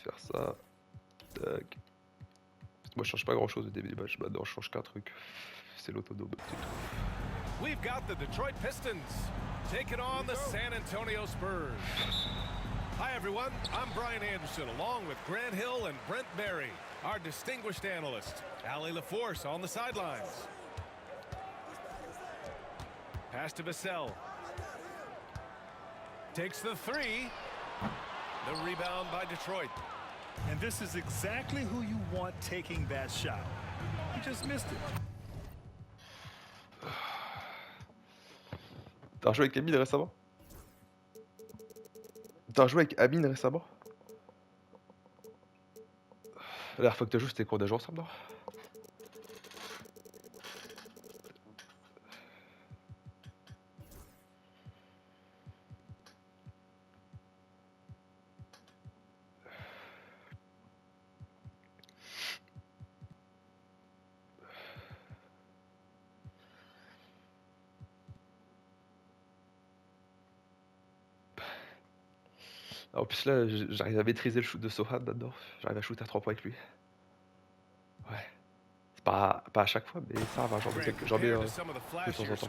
faire ça. Tac. Moi je change pas grand chose au début du match, maintenant je change qu'un truc. C'est l'autodome, c'est tout. We've got the Detroit Pistons taking on the San Antonio Spurs. Hi everyone, I'm Brian Anderson along with Grant Hill and Brent Berry, our distinguished analyst. Allie LaForce on the sidelines. Pass to Vassell. Takes the three. The rebound by Detroit. And this is exactly who you want taking that shot. He just missed it. T'as joué avec Amine récemment? T'as joué avec Amine récemment? La dernière fois que t'as joué, c'était qu'on a joué ensemble, non? En plus là, j'arrive à maîtriser le shoot de Sohan maintenant. J'arrive à shooter à 3 points avec lui. Ouais. C'est pas à chaque fois, mais ça va, j'en mets de temps en temps.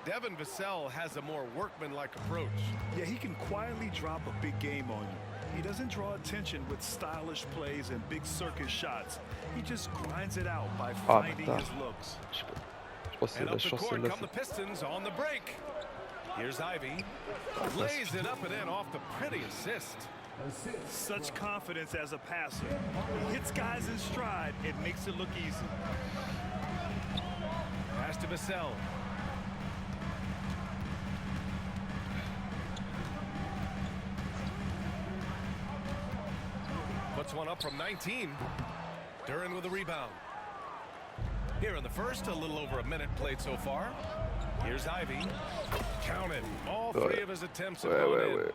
Devin Vassell has a more workman-like approach. Yeah, he can quietly drop a big game on you. He doesn't draw attention with stylish plays and big circus shots. He just grinds it out by finding his looks. Je pense que c'est la chance celle-là. Come the Pistons on the break. Here's Ivy. Lays it up and in off the pretty assist. Such confidence as a passer. He hits guys in stride. It makes it look easy. Pass to Vassell. Puts one up from 19. Duran with a rebound. Here in the first, a little over a minute played so far. Here's Ivy. Counted. All three of his attempts have gone in.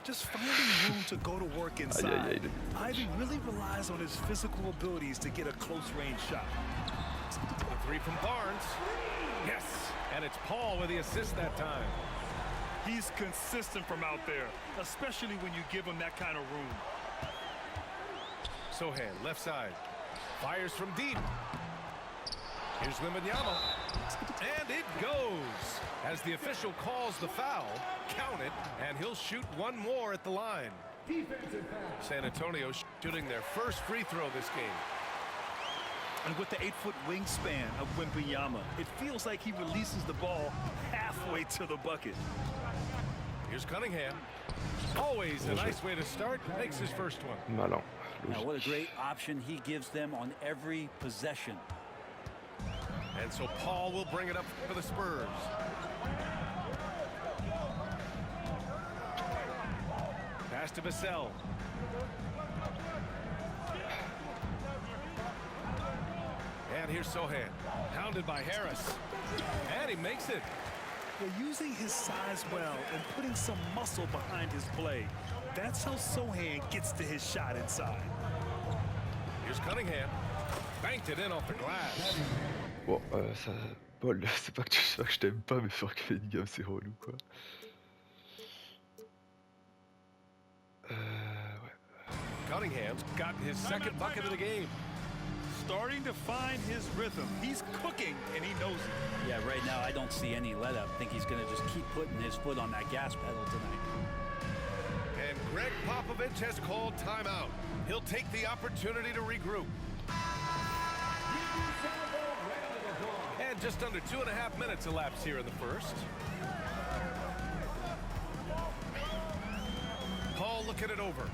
Just finding room to go to work inside. Ivy really relies on his physical abilities to get a close-range shot. The three from Barnes. Yes, and it's Paul with the assist that time. He's consistent from out there, especially when you give him that kind of room. Sohan, left side. Fires from deep. Here's Wembanyama. And it goes. As the official calls the foul, count it, and he'll shoot one more at the line. San Antonio shooting their first free throw this game. And with the 8-foot wingspan of Wembanyama, it feels like he releases the ball halfway to the bucket. Here's Cunningham. Always a nice way to start. Makes his first one. Malin. Now, what a great option he gives them on every possession. And so Paul will bring it up for the Spurs. Pass to Vassell. And here's Sohan. Hounded by Harris. And he makes it. They're using his size well and putting some muscle behind his play. That's how Sohan gets to his shot inside. Here's Cunningham. Banked it in off the glass. Bon, ça... Paul, c'est pas que je t'aime pas, mais faire que les gamme, c'est relou, quoi. Ouais. Cunningham's got his second bucket of the game. Starting to find his rhythm. He's cooking, and he knows it. Yeah, right now I don't see any let up. I think he's going to just keep putting his foot on that gas pedal tonight. And Greg Popovich has called timeout. He'll take the opportunity to regroup. And just under 2.5 minutes elapsed here in the first. Paul looking it over.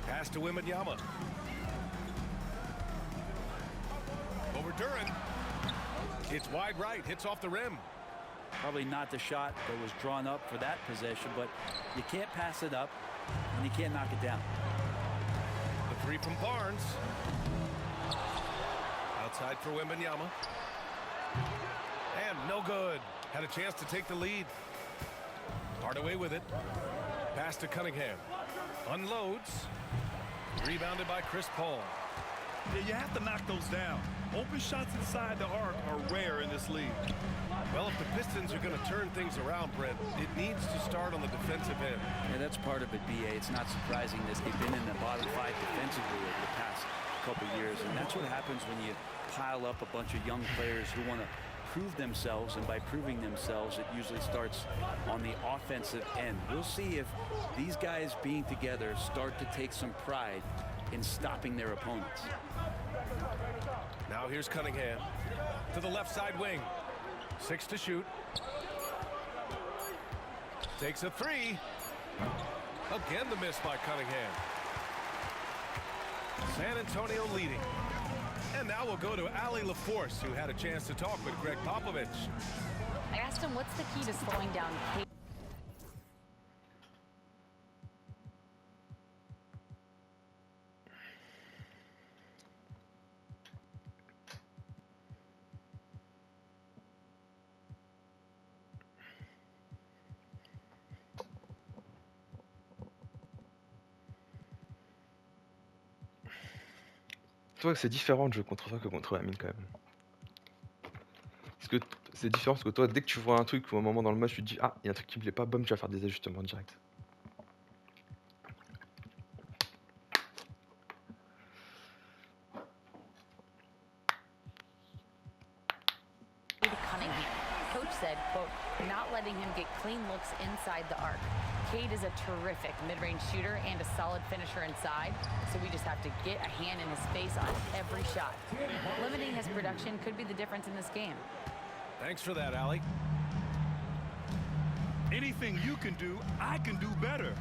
Pass to Wembanyama. Over Duran. It's wide right, hits off the rim. Probably not the shot that was drawn up for that possession, but you can't pass it up, and you can't knock it down. The three from Barnes. Outside for Wembanyama. And no good. Had a chance to take the lead. Hardaway with it. Pass to Cunningham. Unloads. Rebounded by Chris Paul. Yeah, you have to knock those down. Open shots inside the arc are rare in this league. Well, if the Pistons are going to turn things around, Brent, it needs to start on the defensive end. Yeah, that's part of it, B.A. It's not surprising that they've been in the bottom 5 defensively over the past couple years, and that's what happens when you pile up a bunch of young players who want to prove themselves, and by proving themselves, it usually starts on the offensive end. We'll see if these guys being together start to take some pride in stopping their opponents. Now here's Cunningham to the left side wing. 6 to shoot. Takes a 3. Again the miss by Cunningham. San Antonio leading. And now we'll go to Ali LaForce, who had a chance to talk with Greg Popovich. I asked him what's the key to slowing down Kate. Tu vois que c'est différent de jouer contre toi que contre Amine quand même. Parce que c'est différent parce que toi, dès que tu vois un truc ou un moment dans le match, tu te dis ah, il y a un truc qui me plaît pas, boum, tu vas faire des ajustements directs. Cunningham. Coach said, quote, not letting him get clean looks inside the arc. Cade is a terrific mid-range shooter and a solid finisher inside, so we just have to get a hand in his face on every shot. Limiting his production could be the difference in this game. Thanks for that, Ali. Anything you can do, I can do better.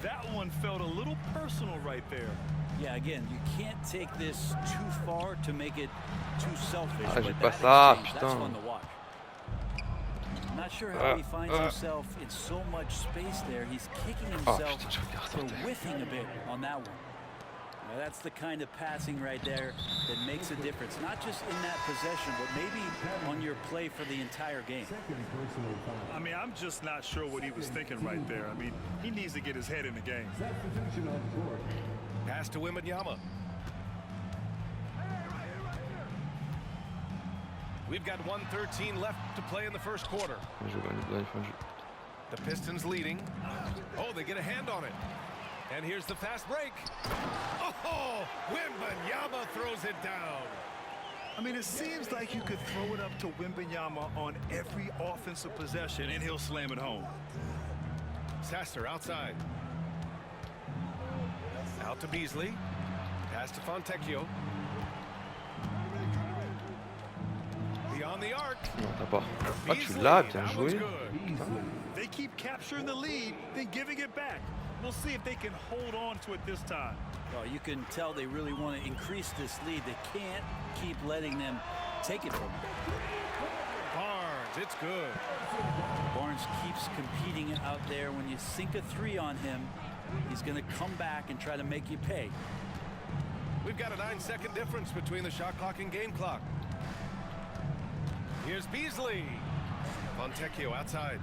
That one felt a little personal right there. Yeah, again, you can't take this too far to make it too selfish. Ah, but j'ai pas that ça, exchange, that's putain. fun to watch. I'm not sure how he finds himself in so much space there. He's kicking himself putain, je regarde for ça. whiffing a bit on that one. Now, that's the kind of passing right there that makes a difference, not just in that possession, but maybe on your play for the entire game. I mean, I'm just not sure what he was thinking right there. I mean, he needs to get his head in the game. Pass to Wembanyama. We've got 1:13 left to play in the first quarter. The Pistons leading. Oh, they get a hand on it. And here's the fast break. Oh, Wembanyama throws it down. I mean, it seems like you could throw it up to Wembanyama on every offensive possession, and he'll slam it home. Sasser outside. Out to Beasley. Pass to Fontecchio. Beyond the arc. Non, t'as pas. Ah, tu l'as, bien joué. They keep capturing the lead, then giving it back. We'll see if they can hold on to it this time. Well, you can tell they really want to increase this lead. They can't keep letting them take it from them. Barnes, it's good. Barnes keeps competing out there. When you sink a 3 on him, he's going to come back and try to make you pay. We've got a 9-second difference between the shot clock and game clock. Here's Beasley. Fontecchio outside.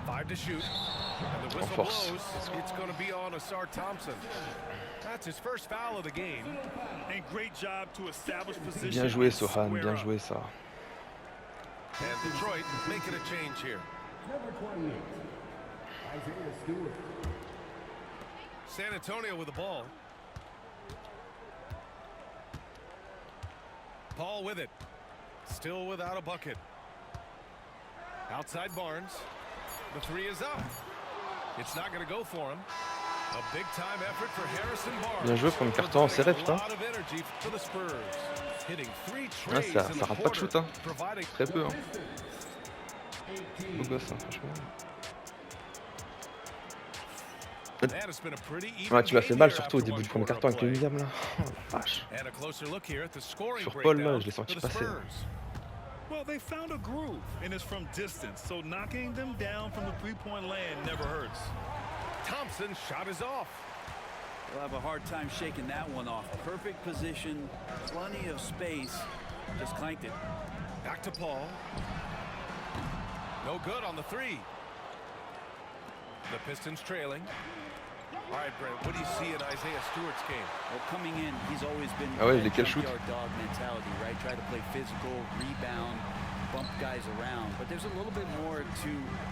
5 to shoot. And the whistle blows. It's going to be on Asar Thompson. That's his first foul of the game. And great job to establish position. Bien joué, Sohan, bien joué ça. And Detroit making a change here. San Antonio with the ball. Paul with it. Still without a bucket. Outside Barnes. The 3 is up. It's not going to go for him. A big time effort for Harrison Barnes. Bien joué pour une carton en serré, putain. Ah, ça rate pas de shoot, hein. Très peu, hein. Beau gosse, hein, franchement. Ouais, tu m'as fait mal, surtout au début du premier carton avec le William, là. Oh la vache. Sur Paul, là, je l'ai senti passer. Well, they found a groove, and it's from distance, so knocking them down from the three-point land never hurts. Thompson's shot is off. We'll have a hard time shaking that one off. Perfect position, plenty of space. Just clanked it. Back to Paul. No good on the 3. The Pistons trailing. All right, Brent, what do you see in Isaiah Stewart's game? Well, coming in, he's always been Ah ouais, that lesquels shoot? junkyard dog mentality, right? Try to play physical, rebound, bump guys around. But there's a little bit more to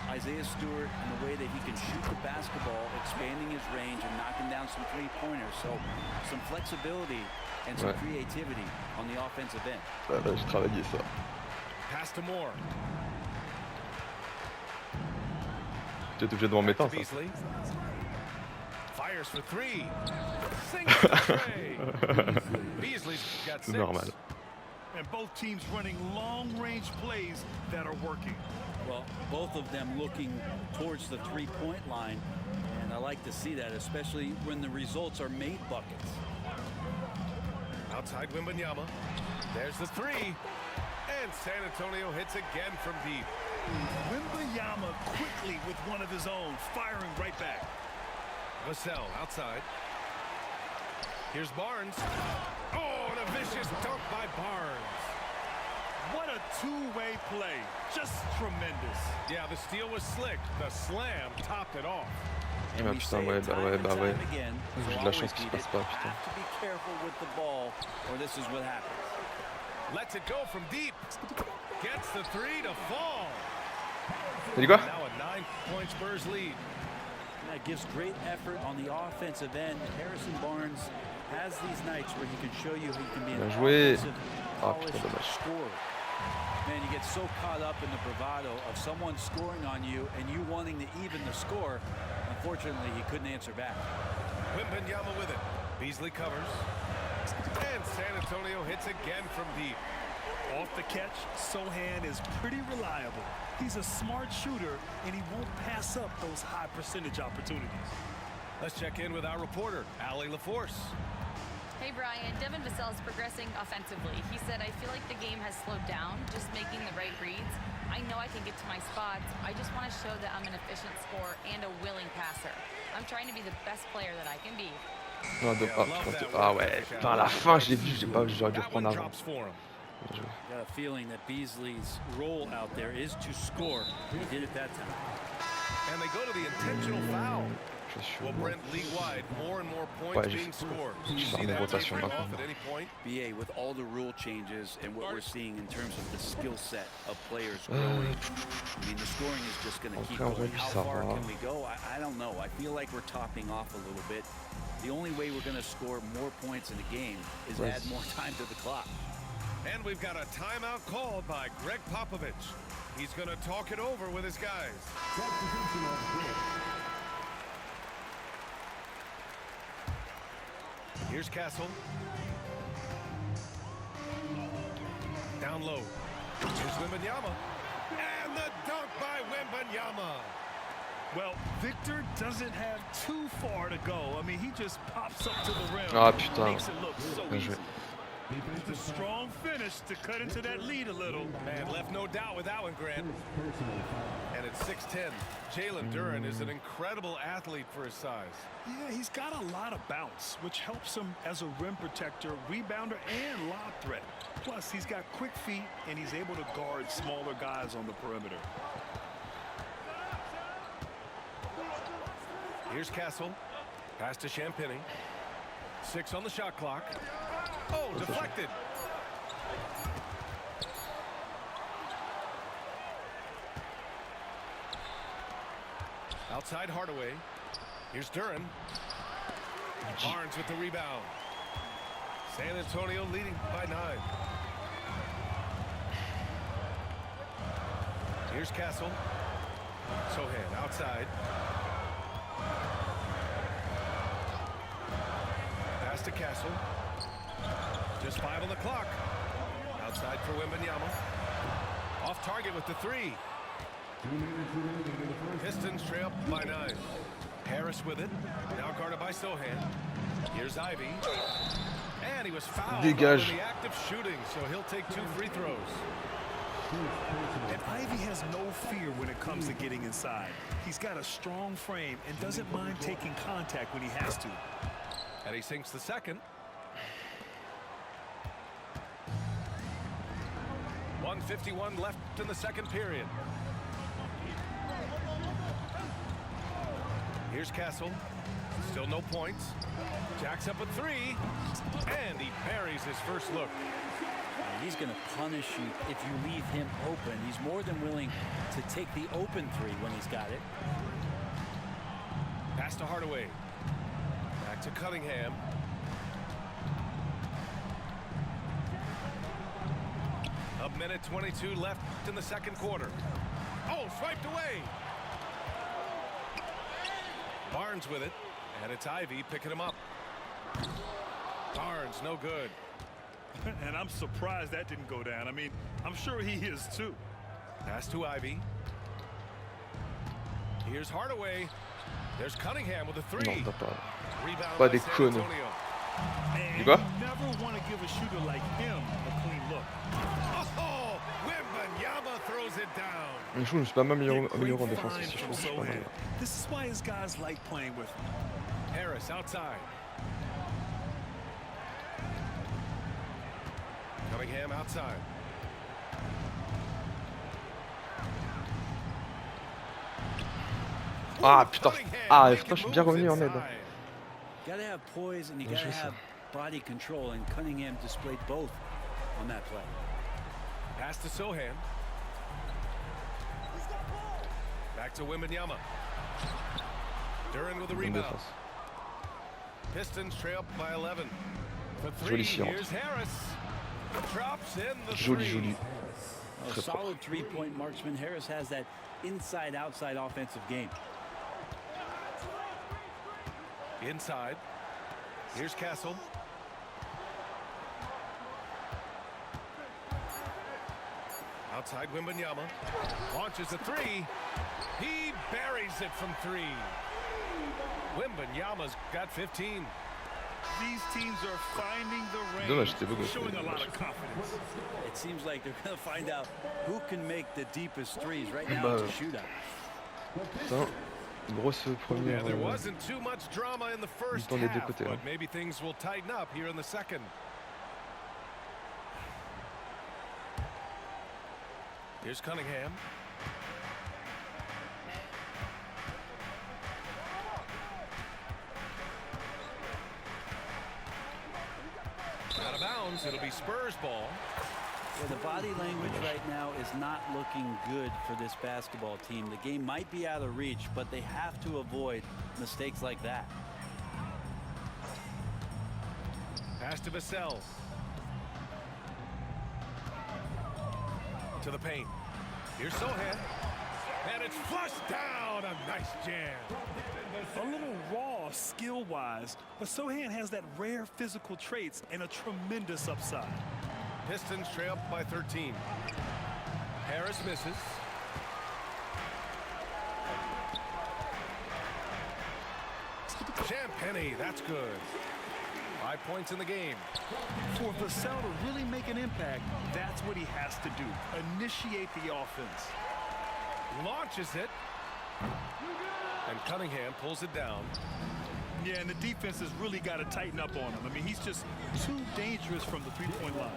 Isaiah Stewart and the way that he can shoot the basketball, expanding his range and knocking down some three-pointers. So some flexibility and some creativity on the offensive end. Ah bah, j'ai travaillé ça. Pass to Moore. Tu es obligé de m'en mettre un, ça. Beasley. Fires for three. Single tray. Beasley's got C'est 6. normal. And both teams running long-range plays that are working. Well, both of them looking towards the three-point line, and I like to see that, especially when the results are made buckets. Outside Wembanyama. There's the three. And San Antonio hits again from deep. Wembanyama quickly with one of his own, firing right back. Vassell outside. Here's Barnes. Oh, and a vicious dunk by Barnes. What a two-way play. Just tremendous. Yeah, the steal was slick. The slam topped it off. And Ah we putain, say ouais, it bah time ouais, and bah time ouais. again, J'ai so de la chance always qu'il se beat passe it. pas, putain. Have to be careful with the ball, or this is what happens. Lets it go from deep. Gets the three to fall. T'as dit quoi? Now a 9-point Spurs lead. That gives great effort on the offensive end. Harrison Barnes has these nights where he can show you he can be an Bien joué. offensive, Ah polished putain, dommage. scorer. Man, you get so caught up in the bravado of someone scoring on you and you wanting to even the score. Unfortunately, he couldn't answer back. Wembanyama with it. Beasley covers. And San Antonio hits again from deep. Off the catch, Sohan is pretty reliable. He's a smart shooter, and he won't pass up those high percentage opportunities. Let's check in with our reporter, Allie LaForce. Hey, Brian. Devin Vassell is progressing offensively. He said, I feel like the game has slowed down, just making the right reads. I know I can get to my spots. I just want to show that I'm an efficient scorer and a willing passer. I'm trying to be the best player that I can be. Non, ah ouais, putain, à la fin, je l'ai vu, j'aurais dû reprendre avant. I got a feeling that Beasley's role out there is to score. He did it that time. And they go to the intentional foul. Well, Brent, league wide, more and more points being scored. You see that tapering off at any point? BA, with all the rule changes and what we're seeing in terms of the skill set of players growing, I mean, the scoring is just going to keep going. How far can we go? I don't know. I feel like we're topping off a little bit. The only way we're going to score more points in a game is add more time to the clock. And we've got a timeout called by Greg Popovich. He's going to talk it over with his guys. Here's Castle. Down low. Here's Wembanyama. And the dunk by Wembanyama. Well, Victor doesn't have too far to go. I mean, he just pops up to the rim. Ah putain. Makes it look so Bien easy. joué. It's a strong finish to cut into that lead a little. And left no doubt with that one, Grant. And at 6'10", Jalen Duren is an incredible athlete for his size. Yeah, he's got a lot of bounce, which helps him as a rim protector, rebounder, and lob threat. Plus, he's got quick feet, and he's able to guard smaller guys on the perimeter. Here's Castle. Pass to Champagny. 6 on the shot clock. Oh, deflected. Outside Hardaway. Here's Duren. Barnes with the rebound. San Antonio leading by 9. Here's Castle. Sohan outside. Pass to Castle. Just 5 on the clock. Outside for Wembanyama. Off target with the 3. Pistons trail by 9. Harris with it. Now guarded by Sohan. Here's Ivy. And he was fouled in Dégage. the act of shooting, so he'll take 2 free throws. And Ivy has no fear when it comes to getting inside. He's got a strong frame and doesn't mind taking contact when he has to. And he sinks the second. 1:51 left in the second period. Here's Castle. Still no points. Jacks up a three, and he buries his first look. He's going to punish you if you leave him open. He's more than willing to take the open three when he's got it. Pass to Hardaway. Back to Cunningham. A minute 22 left in the second quarter. Oh, swiped away. Barnes with it, and it's Ivy picking him up. Barnes, no good. And I'm surprised that didn't go down. I mean, I'm sure he is too. Pass to Ivy. Here's Hardaway. There's Cunningham with a three. Non, t'as pas. Rebound Pas by des San connes. Antonio. And quoi? you never want to give a shooter like him a clean look. Oh, Wembanyama throws it down. Je trouve que je suis pas mal Great amélioré en défense find aussi. Je from trouve que je suis pas Sohan. mal. This is why his guys like playing with him. Harris outside. Cunningham outside. Ah putain. Ah putain, je suis bien revenu en aide. Got to have poise and you got to joué ça. have body control, and Cunningham displayed both on that play. Pass to Sohan. Back to Wembanyama. Duran with a Bonne rebound. défense. Pistons trail up by 11. For Jolie three, séance. here's Harris. Drops in the Joli, three. joli. A Très fort. solid three-point marksman. Harris has that inside-outside offensive game. Inside. Here's Castle. Outside Wembanyama. Launches a three. He buries it from three. Wembanyama's got 15. These teams are finding the Dommage, c'était beau range, gosse, showing a dommage. lot of confidence. It seems like they're going to find out who can make the deepest threes. Right now, Bah, it's a shootout. Putain, grosse première. Yeah, there wasn't too much drama in the first mi-temps des deux half, côtés, but hein. maybe things will tighten up here in the second. Here's Cunningham. Out of bounds. It'll be Spurs ball. Well, the body language right now is not looking good for this basketball team. The game might be out of reach, but they have to avoid mistakes like that. Pass to Vassell. To the paint. Here's Sohan. And it's flushed down. A nice jam. A little raw skill-wise, but Sohan has that rare physical traits and a tremendous upside. Pistons trail up by 13. Harris misses. Champagny, that's good. 5 points in the game. For Vassell to really make an impact, that's what he has to do. Initiate the offense. Launches it. And Cunningham pulls it down. Yeah, and the defense has really got to tighten up on him. I mean, he's just too dangerous from the three-point line.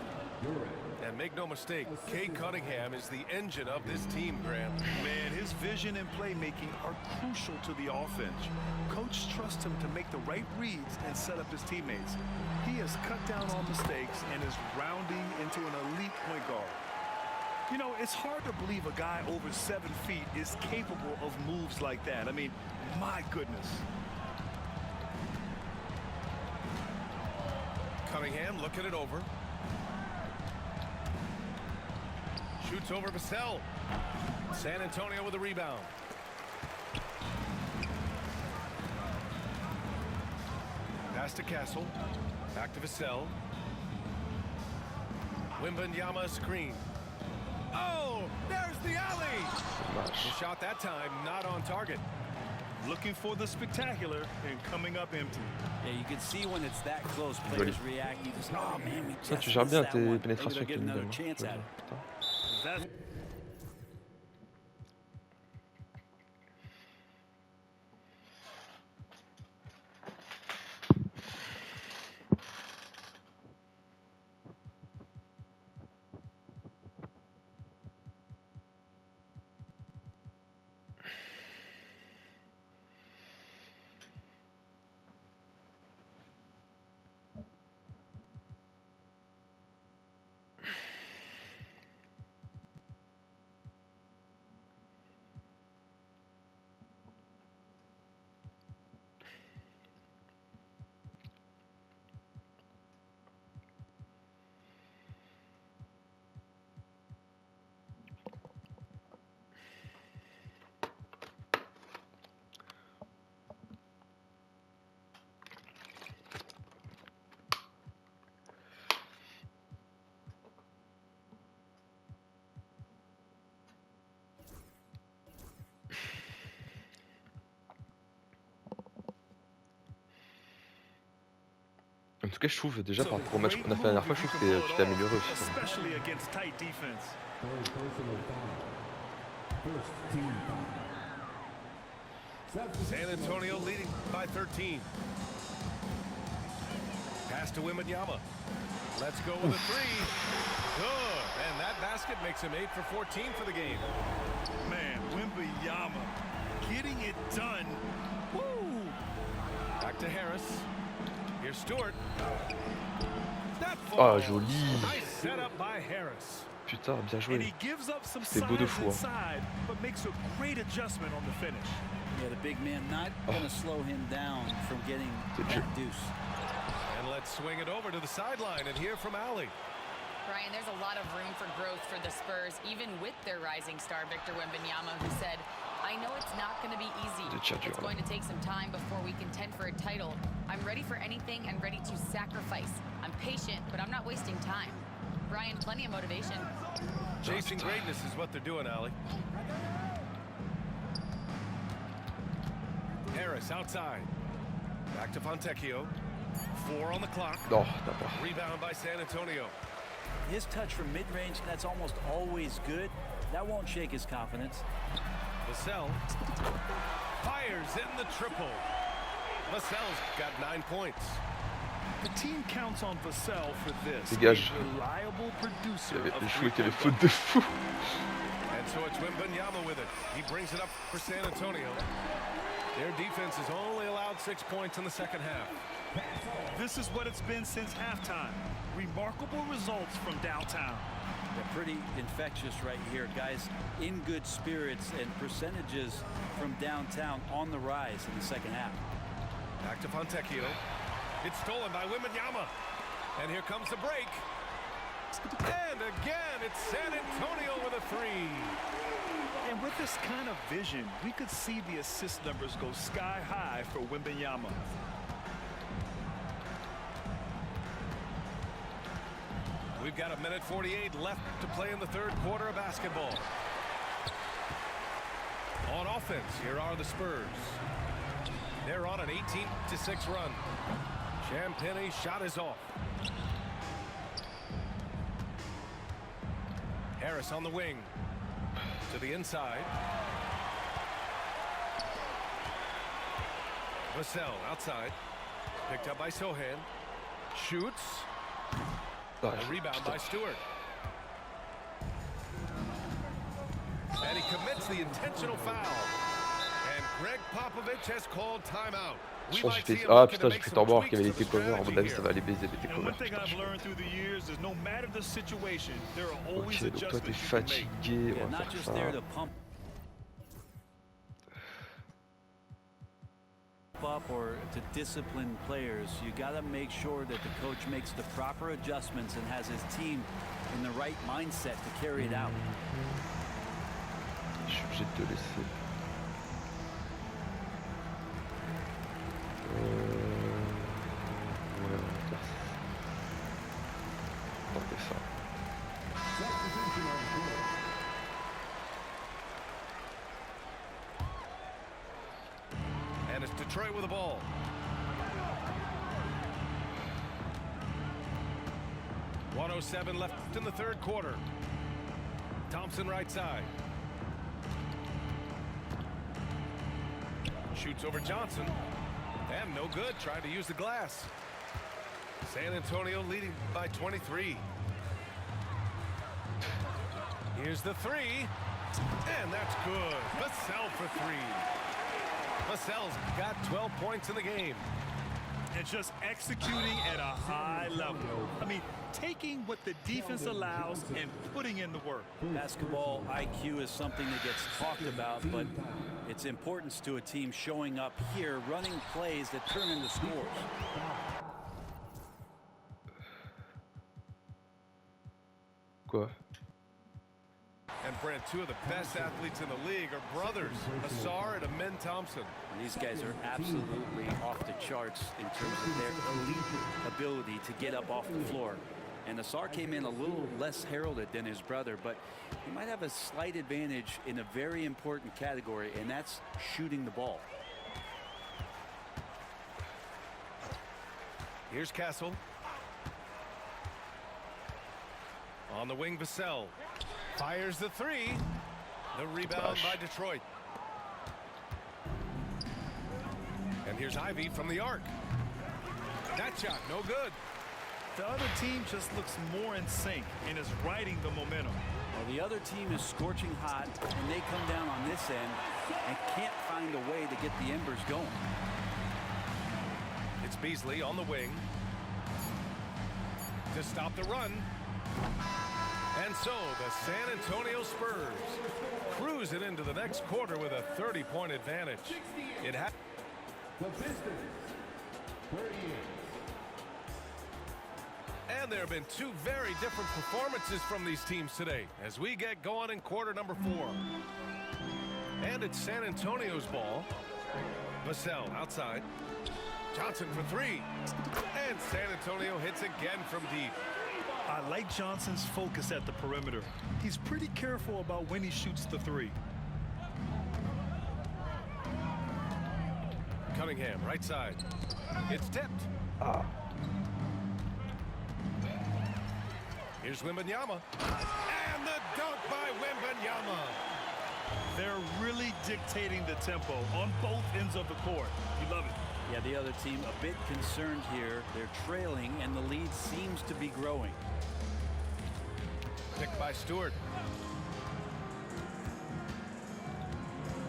And make no mistake, Cade Cunningham is the engine of this team, Grant. Man, his vision and playmaking are crucial to the offense. Coach trusts him to make the right reads and set up his teammates. He has cut down on mistakes and is rounding into an elite point guard. You know, it's hard to believe a guy over 7 feet is capable of moves like that. I mean, my goodness. Cunningham looking it over. Shoots over Vassell. San Antonio with a rebound. Pass to Castle. Back to Vassell. Wembanyama screen. Oh, there's the alley. Dommage. The shot that time not on target. Looking for the spectacular and coming up empty. Yeah, you can see when it's that close, players react. You just, oh man, we Ça, just tu gères missed bien that tes one. Maybe they'll pénétrations get avec another Eminem, hein. chance at it. Putain. That's tout cas, je trouve déjà It's par a rapport au match great qu'on a fait la dernière move fois, je if trouve you que can tu pull t'es it off, amélioré aussi. especially against tight defense. San Antonio leading by 13. Pass to Wembanyama. Let's go with a three. Good. And that basket makes him 8 for 14 for the game. Man, Wembanyama getting it done. Woo! Back to Harris. Here's Stewart. That Ah, falls. joli. Nice setup by Harris. Putain, bien And joué. he gives up some C'était beau de size fou, hein. inside, but makes a great adjustment on the finish. Yeah, the big man not going to slow him down from getting Good that job. deuce. And let's swing it over to the sideline and hear from Allie. Brian, there's a lot of room for growth for the Spurs, even with their rising star, Victor Wembanyama, who said, I know it's not going to be easy. It's going to take some time before we contend for a title. I'm ready for anything and ready to sacrifice. I'm patient, but I'm not wasting time. Brian, plenty of motivation. Chasing greatness is what they're doing, Allie. Harris outside. Back to Fontecchio. 4 on the clock. Non, t'as pas. Rebound by San Antonio. His touch from mid-range, that's almost always good. That won't shake his confidence. Vassell fires in the triple. Vassell's got 9 points. The team counts on Vassell for this. Dégage. A reliable producer Il y avait of des joueurs qui avaient three-point faute de fou. And so it's Wembanyama with it. He brings it up for San Antonio. Their defense has only allowed 6 points in the second half. This is what it's been since halftime. Remarkable results from downtown. They're pretty infectious right here. Guys in good spirits and percentages from downtown on the rise in the second half. Back to Fontecchio. It's stolen by Wembanyama. And here comes the break. And again, it's San Antonio with a three. And with this kind of vision, we could see the assist numbers go sky high for Wembanyama. We've got 1:48 left to play in the third quarter of basketball. On offense, here are the Spurs. They're on an 18-6 run. Champagne's shot is off. Harris on the wing. To the inside. Vassell outside. Picked up by Sohan. Shoots. Ah, A rebound by Stewart. And he commits the intentional foul. And Greg Popovich has called timeout. Je pense que j'ai fait... Ah putain, j'ai pris temps mort qu'il y avait les takeovers. À mon avis, ça va aller baiser les And one takeovers. thing Putain, I've learned through the years is no matter the situation, there are always Ok, donc toi t'es adjustments you can make. fatigué, Yeah, on va not faire just ça. there to pump up or to discipline players. You got to make sure that the coach makes the proper adjustments and has his team in the right mindset to carry it out. Je suis obligé de te laisser. Ouais, on va faire ça. Tenter ça. And it's Detroit with the ball. .107 left in the third quarter. Thompson right side. Shoots over Johnson. And no good. Trying to use the glass. San Antonio leading by 23. Here's the three. And that's good. Vassell for three. Vassell's got 12 points in the game. And just executing at a high level. I mean, taking what the defense allows and putting in the work. Basketball IQ is something that gets talked about, but its importance to a team showing up here, running plays that turn into scores. Quoi? And Brent, two of the best athletes in the league are brothers, Asar and Amen Thompson. These guys are absolutely off the charts in terms of their elite ability to get up off the floor. And Asar came in a little less heralded than his brother, but he might have a slight advantage in a very important category, and that's shooting the ball. Here's Castle. On the wing, Vassell fires the three. The rebound by Detroit. And here's Ivy from the arc. That shot, no good. The other team just looks more in sync and is riding the momentum. Well, the other team is scorching hot, and they come down on this end and can't find a way to get the embers going. It's Beasley on the wing to stop the run. And so the San Antonio Spurs cruise it into the next quarter with a 30-point advantage. It happened. And there have been two very different performances from these teams today as we get going in quarter number 4. And it's San Antonio's ball. Vassell outside. Johnson for three. And San Antonio hits again from deep. I like Johnson's focus at the perimeter. He's pretty careful about when he shoots the three. Cunningham, right side. It's tipped. Here's Wembanyama. And the dunk by Wembanyama. They're really dictating the tempo on both ends of the court. You love it. Yeah, the other team a bit concerned here. They're trailing, and the lead seems to be growing. Picked by Stewart.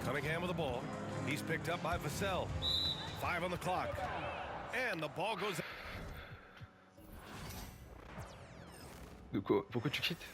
Cunningham with the ball. He's picked up by Vassell. 5 on the clock. And the ball goes. De quoi? Pourquoi tu quittes?